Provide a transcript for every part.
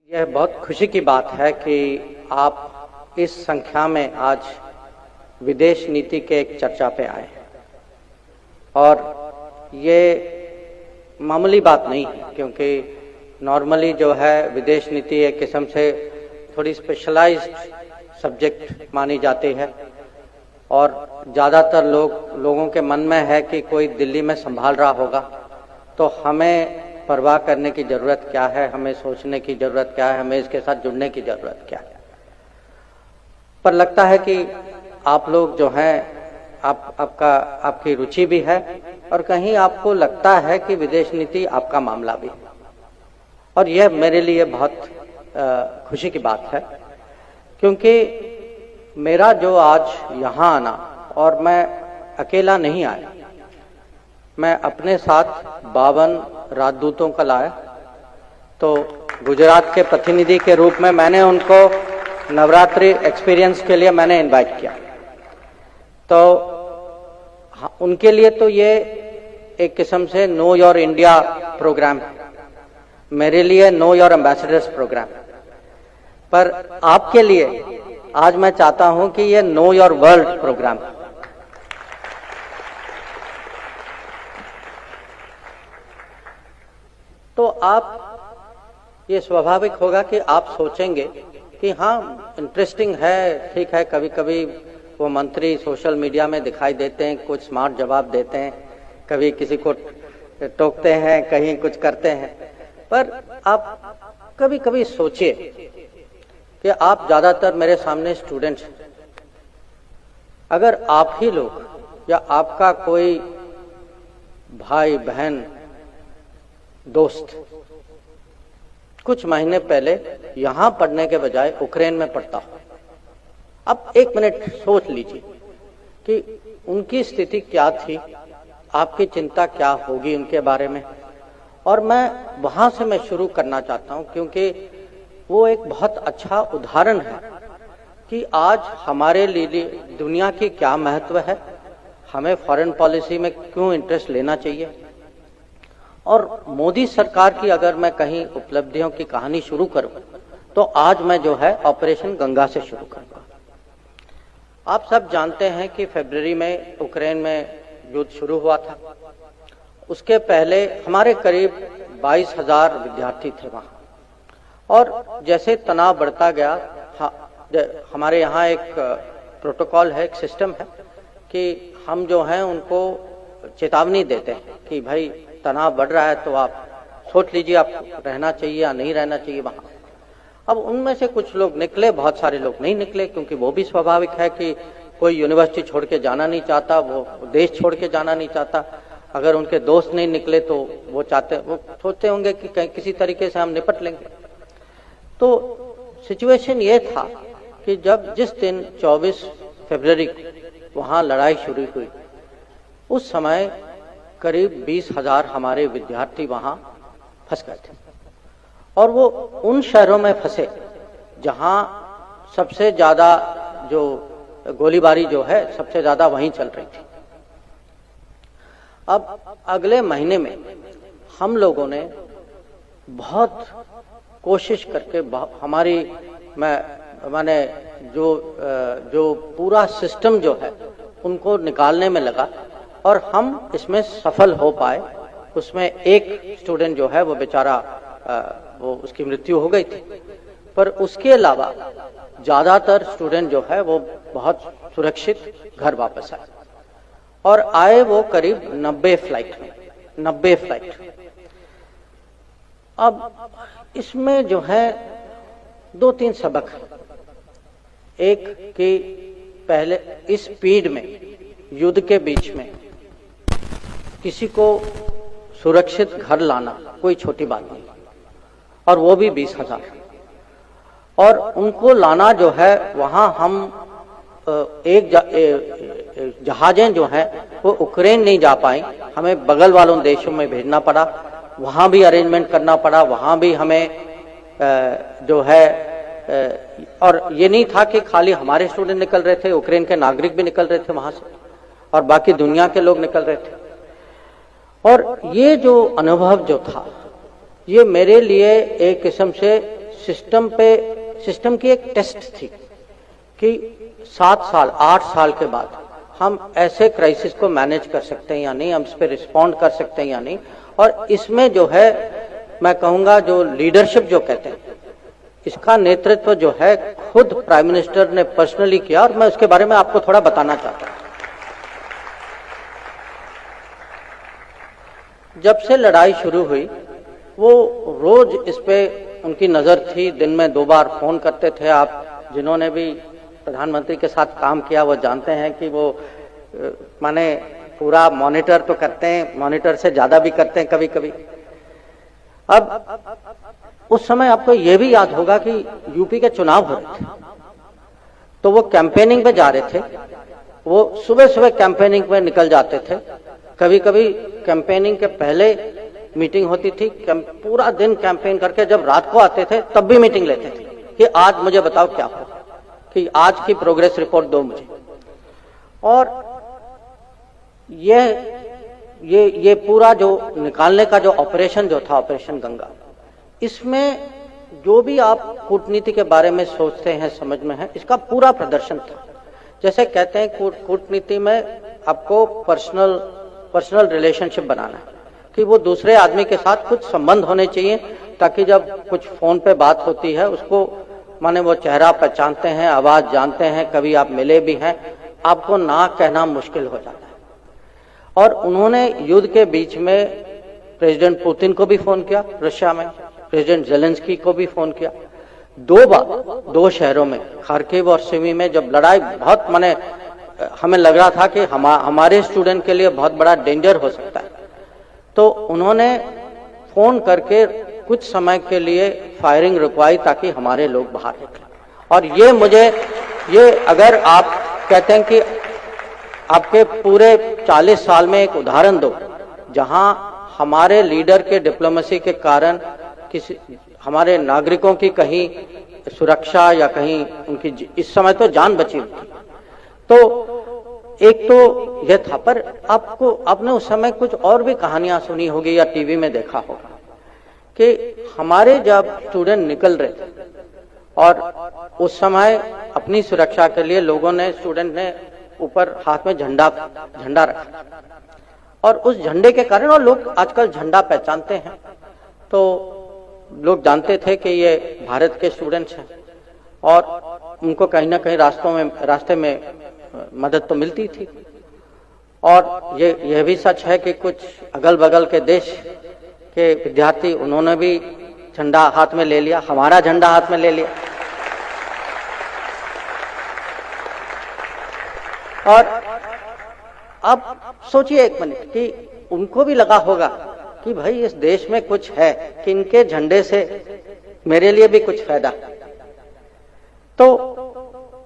यह बहुत खुशी की बात है कि आप इस संख्या में आज विदेश नीति के एक चर्चा पे आए और ये मामूली बात नहीं है, क्योंकि नॉर्मली जो है विदेश नीति एक किस्म से थोड़ी स्पेशलाइज्ड सब्जेक्ट मानी जाती है और ज़्यादातर लोगों के मन में है कि कोई दिल्ली में संभाल रहा होगा, तो हमें परवाह करने की ज़रूरत क्या है, हमें सोचने की ज़रूरत क्या है, हमें इसके साथ जुड़ने की ज़रूरत क्या है। पर लगता है कि आप लोग जो हैं, आपकी रुचि भी है और कहीं आपको लगता है कि विदेश नीति आपका मामला भी है, और यह मेरे लिए बहुत खुशी की बात है, क्योंकि मेरा जो आज यहाँ आना, और मैं अकेला नहीं आया, मैं अपने साथ 52 राजदूतों का लाया। तो गुजरात के प्रतिनिधि के रूप में मैंने उनको नवरात्रि एक्सपीरियंस के लिए मैंने इनवाइट किया। तो उनके लिए तो ये एक किस्म से नो योर इंडिया प्रोग्राम है, मेरे लिए नो योर एम्बेसडर्स प्रोग्राम। पर आपके लिए आज मैं चाहता हूं कि ये नो योर वर्ल्ड प्रोग्राम है। तो आप, ये स्वाभाविक होगा कि आप सोचेंगे कि हाँ इंटरेस्टिंग है, ठीक है, कभी कभी वो मंत्री सोशल मीडिया में दिखाई देते हैं, कुछ स्मार्ट जवाब देते हैं, कभी किसी को टोकते हैं, कहीं कुछ करते हैं। पर आप कभी कभी सोचिए कि आप ज्यादातर मेरे सामने स्टूडेंट्स हैं, अगर आप ही लोग या आपका कोई भाई बहन दोस्त कुछ महीने पहले यहां पढ़ने के बजाय यूक्रेन में पढ़ता हो, अब एक मिनट सोच लीजिए कि उनकी स्थिति क्या थी, आपकी चिंता क्या होगी उनके बारे में। और मैं वहां से मैं शुरू करना चाहता हूं, क्योंकि वो एक बहुत अच्छा उदाहरण है कि आज हमारे लिए दुनिया की क्या महत्व है, हमें फॉरेन पॉलिसी में क्यों इंटरेस्ट लेना चाहिए। और मोदी सरकार की अगर मैं कहीं उपलब्धियों की कहानी शुरू करूं, तो आज मैं जो है ऑपरेशन गंगा से शुरू करूंगा। आप सब जानते हैं कि फरवरी में यूक्रेन में युद्ध शुरू हुआ था। उसके पहले हमारे करीब 22,000 विद्यार्थी थे वहां, और जैसे तनाव बढ़ता गया, हमारे यहाँ एक प्रोटोकॉल है, एक सिस्टम है कि हम जो हैं उनको चेतावनी देते हैं कि भाई तनाव बढ़ रहा है, तो आप सोच लीजिए आपको रहना चाहिए या नहीं रहना चाहिए वहां। अब उनमें से कुछ लोग निकले, बहुत सारे लोग नहीं निकले, क्योंकि वो भी स्वाभाविक है कि कोई यूनिवर्सिटी छोड़ के जाना नहीं चाहता, वो देश छोड़ के जाना नहीं चाहता। अगर उनके दोस्त नहीं निकले तो वो सोचते होंगे कि किसी तरीके से हम निपट लेंगे। तो सिचुएशन ये था कि जिस दिन 24 फरवरी को वहां लड़ाई शुरू हुई, उस समय करीब 20,000 हमारे विद्यार्थी वहां फंस गए थे, और वो उन शहरों में फंसे जहां सबसे ज्यादा जो गोलीबारी जो है सबसे ज्यादा वहीं चल रही थी। अब अगले महीने में हम लोगों ने बहुत कोशिश करके मैंने जो पूरा सिस्टम जो है उनको निकालने में लगा, और हम इसमें सफल हो पाए। उसमें एक स्टूडेंट जो है वो बेचारा वो उसकी मृत्यु हो गई थी, पर उसके अलावा ज्यादातर स्टूडेंट जो है वो बहुत सुरक्षित घर वापस आए, और आए वो करीब 90 फ्लाइट। अब इसमें जो है 2-3 सबक है। एक कि पहले इस स्पीड में, युद्ध के बीच में किसी को सुरक्षित घर लाना कोई छोटी बात नहीं, और वो भी 20,000। और उनको लाना जो है वहां हम जहाजें जो हैं वो यूक्रेन नहीं जा पाई, हमें बगल वालों देशों में भेजना पड़ा, वहां भी अरेंजमेंट करना पड़ा, वहां भी हमें जो है, और ये नहीं था कि खाली हमारे स्टूडेंट निकल रहे थे, यूक्रेन के नागरिक भी निकल रहे थे वहां से, और बाकी दुनिया के लोग निकल रहे थे। और ये जो अनुभव जो था, ये मेरे लिए एक किस्म से सिस्टम की एक टेस्ट थी कि 7 साल 8 साल के बाद हम ऐसे क्राइसिस को मैनेज कर सकते हैं या नहीं, हम इस पे रिस्पॉन्ड कर सकते हैं या नहीं। और इसमें जो है मैं कहूंगा जो लीडरशिप जो कहते हैं, इसका नेतृत्व जो है खुद प्राइम मिनिस्टर ने पर्सनली किया, और मैं उसके बारे में आपको थोड़ा बताना चाहता हूं। जब से लड़ाई शुरू हुई वो रोज इस पे उनकी नजर थी, दिन में 2 बार फोन करते थे। आप जिन्होंने भी प्रधानमंत्री के साथ काम किया वो जानते हैं कि वो माने पूरा मॉनिटर तो करते हैं, मॉनिटर से ज्यादा भी करते हैं कभी कभी। अब उस समय आपको ये भी याद होगा कि यूपी के चुनाव हो रहे थे, तो वो कैंपेनिंग पे जा रहे थे। वो सुबह सुबह कैंपेनिंग में निकल जाते थे, कभी कभी कैंपेनिंग के पहले मीटिंग होती थी, पूरा दिन कैंपेन करके जब रात को आते थे तब भी मीटिंग लेते थे कि आज मुझे बताओ क्या हो, कि आज की प्रोग्रेस रिपोर्ट दो मुझे। और ये पूरा जो निकालने का जो ऑपरेशन जो था, ऑपरेशन गंगा, इसमें जो भी आप कूटनीति के बारे में सोचते हैं, समझ में है, इसका पूरा प्रदर्शन था। जैसे कहते हैं कूटनीति में आपको पर्सनल रिलेशनशिप बनाना है, कि वो दूसरे आदमी के साथ कुछ संबंध होने चाहिए, ताकि जब कुछ फोन पे बात होती है उसको माने वो चेहरा पहचानते हैं, आवाज जानते हैं, कभी आप मिले भी हैं, आपको ना कहना मुश्किल हो जाता है। और उन्होंने युद्ध के बीच में प्रेसिडेंट पुतिन को भी फोन किया, रशिया में प्रेसिडेंट जेलेंस्की को भी फोन किया, 2 बार 2 शहरों में, खार्किव और सिमी में, जब लड़ाई बहुत माने हमें लग रहा था कि हमारे स्टूडेंट के लिए बहुत बड़ा डेंजर हो सकता है, तो उन्होंने फोन करके कुछ समय के लिए फायरिंग रुकवाई ताकि हमारे लोग बाहर निकले। और ये अगर आप कहते हैं कि आपके पूरे 40 साल में एक उदाहरण दो जहां हमारे लीडर के डिप्लोमेसी के कारण किसी हमारे नागरिकों की कहीं सुरक्षा या कहीं उनकी इस समय तो जान बची हुई थी, तो एक तो यह था। पर आपने उस समय कुछ और भी कहानियां सुनी होगी या टीवी में देखा होगा कि हमारे जब स्टूडेंट निकल रहे थे और उस समय अपनी सुरक्षा के लिए लोगों ने, स्टूडेंट ने ऊपर हाथ में झंडा रखा, और उस झंडे के कारण, और लोग आजकल झंडा पहचानते हैं, तो लोग जानते थे कि ये भारत के स्टूडेंट्स हैं, और उनको कहीं ना कहीं रास्ते में मदद तो मिलती थी। और यह भी सच है कि कुछ अगल बगल के देश के विद्यार्थी, उन्होंने भी झंडा हाथ में ले लिया, हमारा झंडा हाथ में ले लिया। और अब सोचिए एक मिनट कि उनको भी लगा होगा कि भाई इस देश में कुछ है, कि इनके झंडे से मेरे लिए भी कुछ फायदा। तो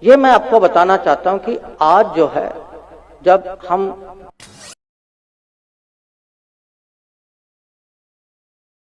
ये मैं आपको बताना चाहता हूं कि आज जो है, जब हम